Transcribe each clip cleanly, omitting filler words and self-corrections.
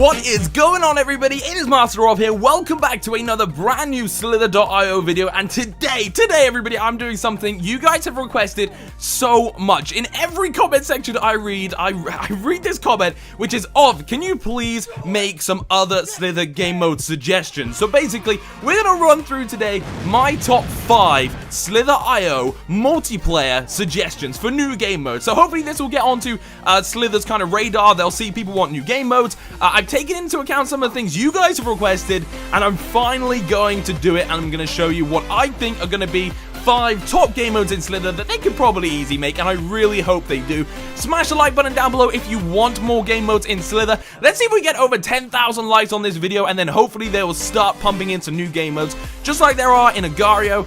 What is going on, everybody? It is Master Rob here. Welcome back to another brand new Slither.io video. And today, everybody, I'm doing something you guys have requested so much. In every comment section I read this comment, which is can you please make some other Slither game mode suggestions? So basically, we're gonna run through today my top 5 Slither.io multiplayer suggestions for new game modes. So hopefully this will get onto Slither's kind of radar. They'll see people want new game modes. I've taken into account some of the things you guys have requested, and I'm finally going to do it, and I'm going to show you what I think are going to be 5 top game modes in Slither that they could probably easy make, and I really hope they do. Smash the like button down below if you want more game modes in Slither. Let's see if we get over 10,000 likes on this video, and then hopefully they will start pumping in some new game modes, just like there are in Agar.io.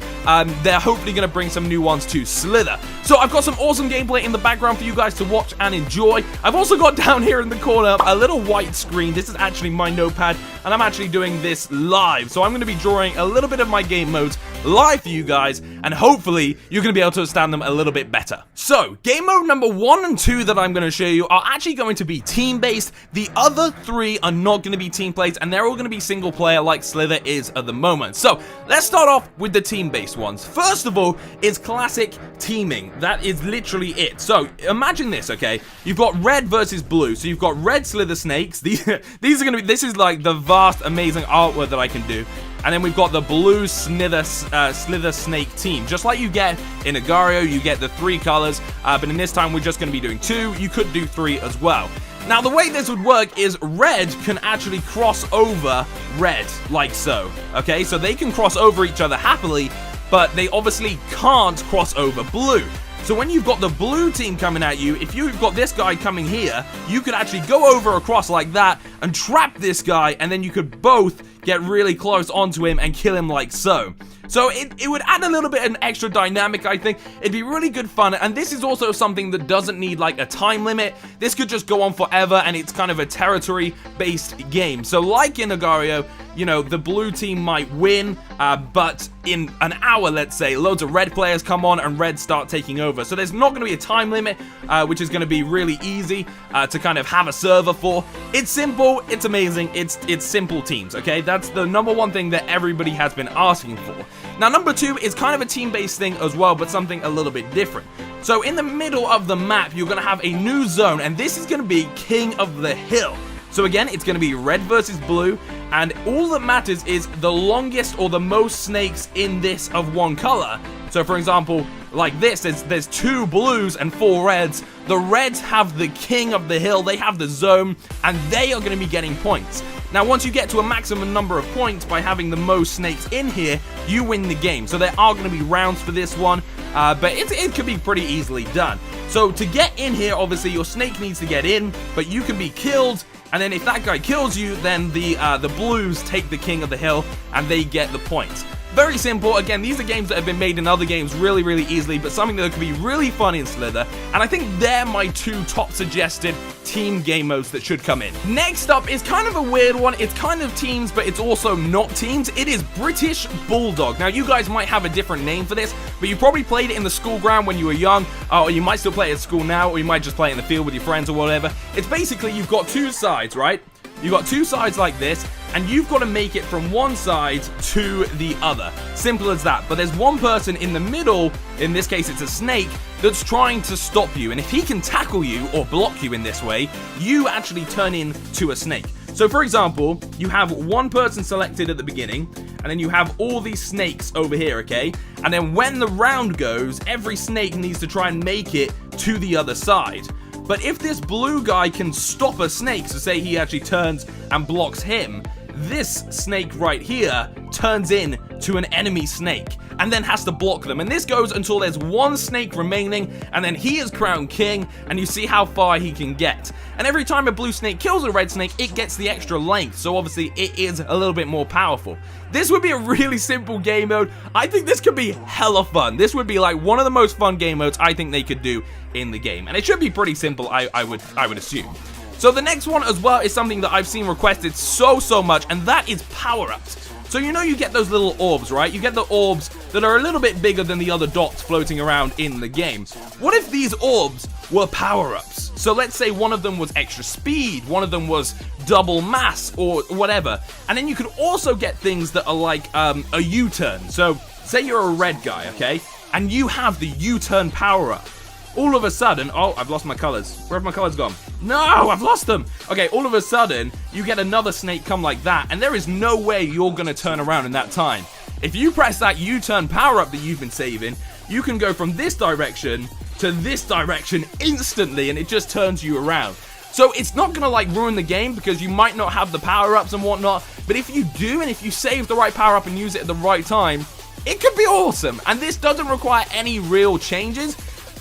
They're hopefully going to bring some new ones to Slither. So I've got some awesome gameplay in the background for you guys to watch and enjoy. I've also got down here in the corner a little white screen. This is actually my notepad, and I'm actually doing this live. So I'm going to be drawing a little bit of my game modes live for you guys, and hopefully you're going to be able to understand them a little bit better. So, game mode number 1 and 2 that I'm going to show you are actually going to be team-based. The other 3 are not going to be team-plays, and they're all going to be single-player like Slither is at the moment. So, let's start off with the team-based ones. First of all is classic teaming. That is literally it. So, imagine this, okay? You've got red versus blue. So, you've got red Slither snakes. These are going to be, this is like the vast, amazing artwork that I can do. And then we've got the blue Slither snake team. Just like you get in Agar.io, you get the 3 colors, but in this time we're just going to be doing 2. You could do 3 as well. Now, the way this would work is red can actually cross over red, like so. Okay, so they can cross over each other happily, but they obviously can't cross over blue. So when you've got the blue team coming at you, if you've got this guy coming here, you could actually go over across like that and trap this guy, and then you could both get really close onto him and kill him like so. So it would add a little bit of an extra dynamic, I think. It'd be really good fun, and this is also something that doesn't need like a time limit. This could just go on forever, and it's kind of a territory-based game. So like in Agar.io, you know, the blue team might win, but in an hour, let's say, loads of red players come on and red start taking over. So there's not going to be a time limit, which is going to be really easy to kind of have a server for. It's simple, it's amazing, it's simple teams, okay? That's the number 1 thing that everybody has been asking for. Now, number 2 is kind of a team-based thing as well, but something a little bit different. So in the middle of the map, you're going to have a new zone, and this is going to be King of the Hill. So again, it's going to be red versus blue, and all that matters is the longest or the most snakes in this of one color. So for example, like this, there's 2 blues and 4 reds. The reds have the King of the Hill, they have the zone, and they are going to be getting points. Now, once you get to a maximum number of points by having the most snakes in here, you win the game. So there are going to be rounds for this one, but it could be pretty easily done. So to get in here, obviously your snake needs to get in, but you can be killed. And then if that guy kills you, then the blues take the King of the Hill, and they get the points. Very simple. Again, these are games that have been made in other games really, really easily, but something that could be really fun in Slither. And I think they're my 2 top suggested team game modes that should come in. Next up is kind of a weird one. It's kind of teams, but it's also not teams. It is British Bulldog. Now, you guys might have a different name for this, but you probably played it in the school ground when you were young, or you might still play it at school now, or you might just play it in the field with your friends or whatever. It's basically, you've got 2 sides, right? You've got 2 sides like this, and you've got to make it from one side to the other. Simple as that. But there's one person in the middle, in this case it's a snake, that's trying to stop you. And if he can tackle you or block you in this way, you actually turn into a snake. So for example, you have one person selected at the beginning, and then you have all these snakes over here, okay? And then when the round goes, every snake needs to try and make it to the other side. But if this blue guy can stop a snake, so say he actually turns and blocks him, this snake right here turns in to an enemy snake and then has to block them. And this goes until there's one snake remaining, and then he is crowned king, and you see how far he can get. And every time a blue snake kills a red snake, it gets the extra length, so obviously it is a little bit more powerful. This would be a really simple game mode. I think this could be hella fun. This would be like one of the most fun game modes I think they could do in the game. And it should be pretty simple, I would assume. So the next one as well is something that I've seen requested so much, and that is power-ups. So you know you get those little orbs, right? You get the orbs that are a little bit bigger than the other dots floating around in the game. What if these orbs were power-ups. So let's say one of them was extra speed, one of them was double mass or whatever. And then you could also get things that are like a U-turn. So say you're a red guy, okay? And you have the U-turn power-up. All of a sudden, oh, I've lost my colors. Where have my colors gone? No, I've lost them. Okay, all of a sudden, you get another snake come like that, and there is no way you're gonna turn around in that time. If you press that U-turn power-up that you've been saving, you can go from this direction to this direction instantly, and it just turns you around. So it's not gonna like ruin the game because you might not have the power-ups and whatnot, but if you do, and if you save the right power-up and use it at the right time, it could be awesome. And this doesn't require any real changes,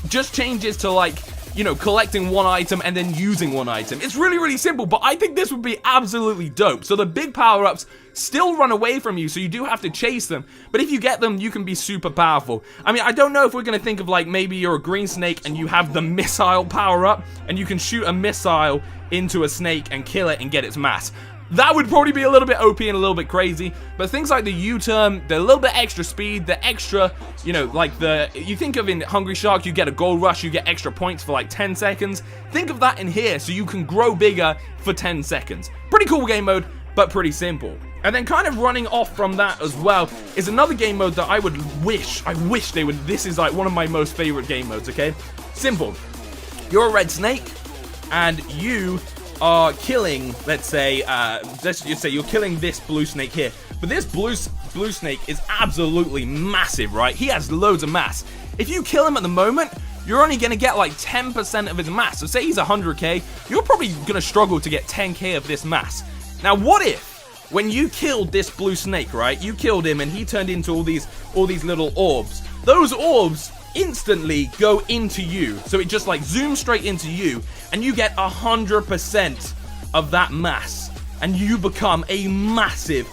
just changes to like, you know, collecting one item and then using one item. It's really, really simple, but I think this would be absolutely dope. So the big power-ups still run away from you, so you do have to chase them. But if you get them, you can be super powerful. I mean, I don't know if we're going to think of like maybe you're a green snake and you have the missile power-up and you can shoot a missile into a snake and kill it and get its mass. That would probably be a little bit OP and a little bit crazy, but things like the U-turn, the little bit extra speed, the extra, you know, like you think of in Hungry Shark, you get a gold rush, you get extra points for like 10 seconds. Think of that in here, so you can grow bigger for 10 seconds. Pretty cool game mode, but pretty simple. And then kind of running off from that as well is another game mode that I wish they would, this is like one of my most favorite game modes, okay? Simple. You're a red snake, and you are killing, let's say you're killing this blue snake here. But this blue snake is absolutely massive, right? He has loads of mass. If you kill him at the moment, you're only going to get like 10% of his mass. So say he's 100k, you're probably going to struggle to get 10k of this mass. Now what if, when you killed this blue snake, right? You killed him and he turned into all these little orbs. Those orbs instantly go into you, so it just like zooms straight into you, and you get 100% of that mass, and you become a massive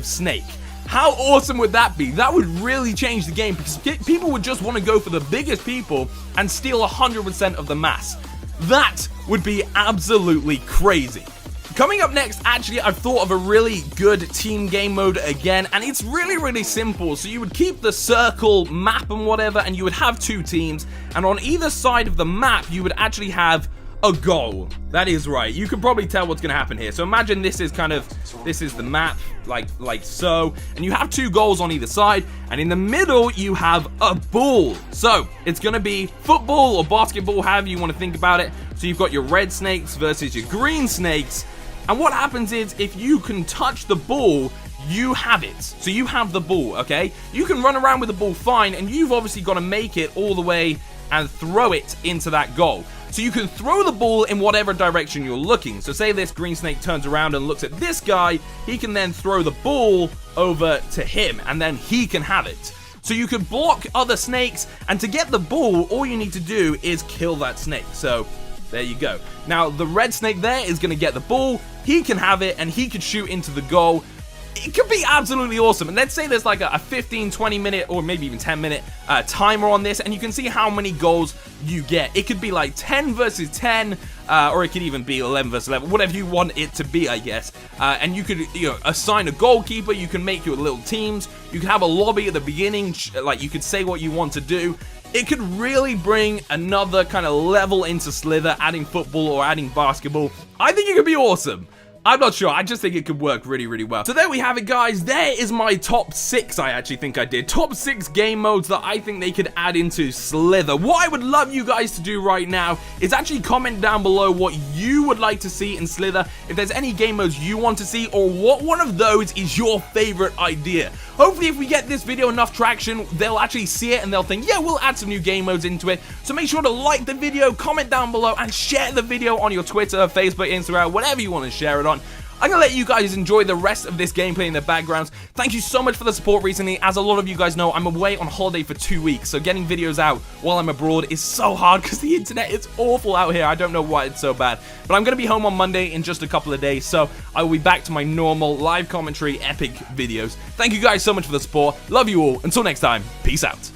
snake. How awesome would that be? That would really change the game, because people would just want to go for the biggest people and steal 100% of the mass. That would be absolutely crazy. Coming up next, actually, I've thought of a really good team game mode again, and it's really, really simple. So you would keep the circle map and whatever, and you would have two teams, and on either side of the map, you would actually have a goal. That is right. You can probably tell what's going to happen here. So imagine this is the map, like so, and you have two goals on either side, and in the middle, you have a ball. So it's going to be football or basketball, however you want to think about it. So you've got your red snakes versus your green snakes. And what happens is, if you can touch the ball, you have it. So you have the ball, okay? You can run around with the ball fine, and you've obviously got to make it all the way and throw it into that goal. So you can throw the ball in whatever direction you're looking. So say this green snake turns around and looks at this guy, he can then throw the ball over to him, and then he can have it. So you can block other snakes, and to get the ball, all you need to do is kill that snake. So there you go. Now, the red snake there is going to get the ball. He can have it, and he could shoot into the goal. It could be absolutely awesome. And let's say there's like a 15, 20 minute, or maybe even 10 minute timer on this, and you can see how many goals you get. It could be like 10 versus 10, or it could even be 11 versus 11, whatever you want it to be, I guess. And you could, assign a goalkeeper. You can make your little teams. You can have a lobby at the beginning, like you could say what you want to do. It could really bring another kind of level into Slither, adding football or adding basketball. I think it could be awesome. I'm not sure. I just think it could work really, really well. So there we have it, guys. There is my top 6, I actually think I did. Top 6 game modes that I think they could add into Slither. What I would love you guys to do right now is actually comment down below what you would like to see in Slither. If there's any game modes you want to see, or what one of those is your favorite idea. Hopefully, if we get this video enough traction, they'll actually see it and they'll think, yeah, we'll add some new game modes into it. So make sure to like the video, comment down below, and share the video on your Twitter, Facebook, Instagram, whatever you want to share it on. I'm going to let you guys enjoy the rest of this gameplay in the background. Thank you so much for the support recently. As a lot of you guys know, I'm away on holiday for 2 weeks, so getting videos out while I'm abroad is so hard because the internet is awful out here. I don't know why it's so bad. But I'm going to be home on Monday in just a couple of days, so I will be back to my normal live commentary epic videos. Thank you guys so much for the support. Love you all. Until next time, peace out.